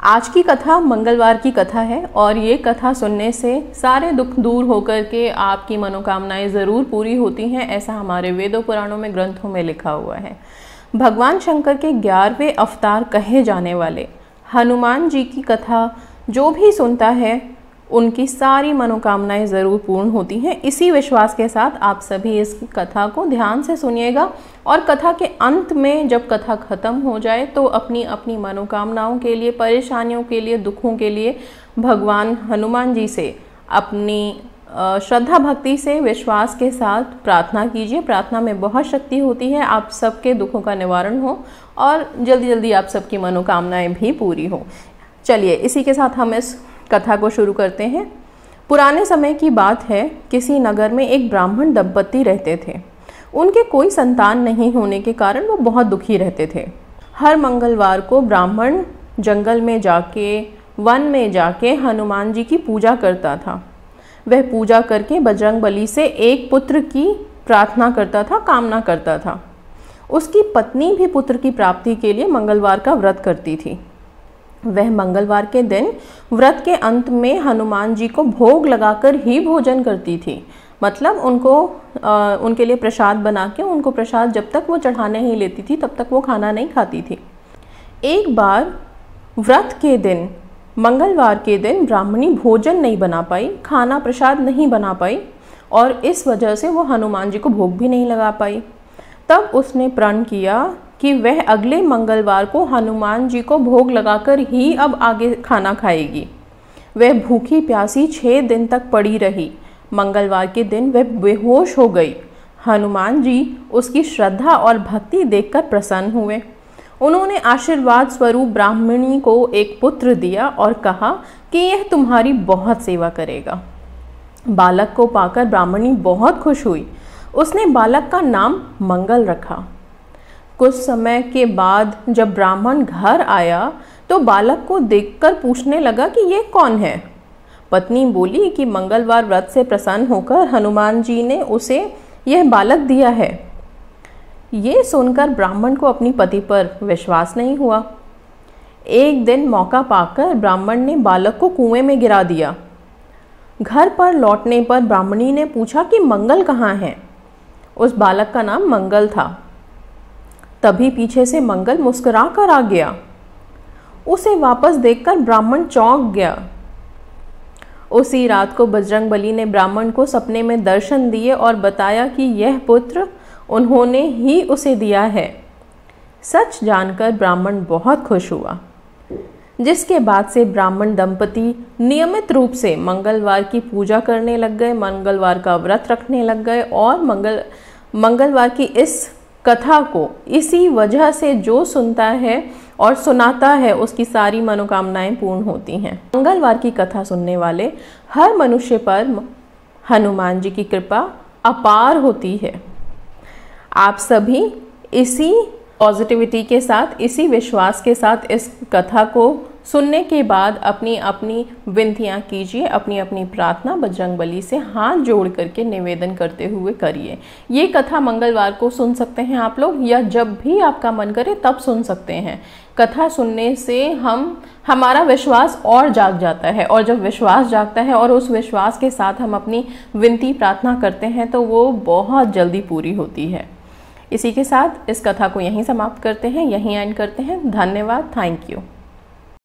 आज की कथा मंगलवार की कथा है और ये कथा सुनने से सारे दुख दूर होकर के आपकी मनोकामनाएं ज़रूर पूरी होती हैं, ऐसा हमारे वेदों पुराणों में ग्रंथों में लिखा हुआ है। भगवान शंकर के 11वें अवतार कहे जाने वाले हनुमान जी की कथा जो भी सुनता है उनकी सारी मनोकामनाएं ज़रूर पूर्ण होती हैं। इसी विश्वास के साथ आप सभी इस कथा को ध्यान से सुनिएगा और कथा के अंत में जब कथा ख़त्म हो जाए तो अपनी अपनी मनोकामनाओं के लिए, परेशानियों के लिए, दुखों के लिए भगवान हनुमान जी से अपनी श्रद्धा भक्ति से विश्वास के साथ प्रार्थना कीजिए। प्रार्थना में बहुत शक्ति होती है, आप सबके दुखों का निवारण हो और जल्दी जल्दी आप सबकी मनोकामनाएं भी पूरी हो। चलिए इसी के साथ हम इस कथा को शुरू करते हैं। पुराने समय की बात है, किसी नगर में एक ब्राह्मण दंपति रहते थे। उनके कोई संतान नहीं होने के कारण वो बहुत दुखी रहते थे। हर मंगलवार को ब्राह्मण जंगल में जाके, वन में जाके हनुमान जी की पूजा करता था। वह पूजा करके बजरंगबली से एक पुत्र की प्रार्थना करता था, कामना करता था। उसकी पत्नी भी पुत्र की प्राप्ति के लिए मंगलवार का व्रत करती थी। वह मंगलवार के दिन व्रत के अंत में हनुमान जी को भोग लगाकर ही भोजन करती थी। मतलब उनके लिए प्रसाद बना के उनको प्रसाद जब तक वो चढ़ाने ही लेती थी तब तक वो खाना नहीं खाती थी। एक बार व्रत के दिन, मंगलवार के दिन ब्राह्मणी भोजन नहीं बना पाई, खाना प्रसाद नहीं बना पाई और इस वजह से वो हनुमान जी को भोग भी नहीं लगा पाई। तब उसने प्रण किया कि वह अगले मंगलवार को हनुमान जी को भोग लगाकर ही अब आगे खाना खाएगी। वह भूखी प्यासी 6 दिन तक पड़ी रही। मंगलवार के दिन वह बेहोश हो गई। हनुमान जी उसकी श्रद्धा और भक्ति देखकर प्रसन्न हुए। उन्होंने आशीर्वाद स्वरूप ब्राह्मणी को एक पुत्र दिया और कहा कि यह तुम्हारी बहुत सेवा करेगा। बालक को पाकर ब्राह्मणी बहुत खुश हुई। उसने बालक का नाम मंगल रखा। कुछ समय के बाद जब ब्राह्मण घर आया तो बालक को देखकर पूछने लगा कि ये कौन है। पत्नी बोली कि मंगलवार व्रत से प्रसन्न होकर हनुमान जी ने उसे यह बालक दिया है। ये सुनकर ब्राह्मण को अपनी पति पर विश्वास नहीं हुआ। एक दिन मौका पाकर ब्राह्मण ने बालक को कुएं में गिरा दिया। घर पर लौटने पर ब्राह्मणी ने पूछा कि मंगल कहाँ है। उस बालक का नाम मंगल था। तभी पीछे से मंगल मुस्कुरा कर आ गया। उसे वापस देखकर ब्राह्मण चौंक गया। उसी रात को बजरंगबली ने ब्राह्मण को सपने में दर्शन दिए और बताया कि यह पुत्र उन्होंने ही उसे दिया है। सच जानकर ब्राह्मण बहुत खुश हुआ, जिसके बाद से ब्राह्मण दंपति नियमित रूप से मंगलवार की पूजा करने लग गए, मंगलवार का व्रत रखने लग गए और मंगलवार की इस कथा को इसी वजह से जो सुनता है और सुनाता है उसकी सारी मनोकामनाएं पूर्ण होती हैं। मंगलवार की कथा सुनने वाले हर मनुष्य पर हनुमान जी की कृपा अपार होती है। आप सभी इसी पॉजिटिविटी के साथ, इसी विश्वास के साथ इस कथा को सुनने के बाद अपनी अपनी विनतियाँ कीजिए, अपनी अपनी प्रार्थना बजरंगबली से हाथ जोड़ करके निवेदन करते हुए करिए। ये कथा मंगलवार को सुन सकते हैं आप लोग, या जब भी आपका मन करे तब सुन सकते हैं। कथा सुनने से हमारा विश्वास और जाग जाता है और जब विश्वास जागता है और उस विश्वास के साथ हम अपनी विनती प्रार्थना करते हैं तो वो बहुत जल्दी पूरी होती है। इसी के साथ इस कथा को यहीं समाप्त करते हैं, यहीं एंड करते हैं। धन्यवाद, थैंक यू।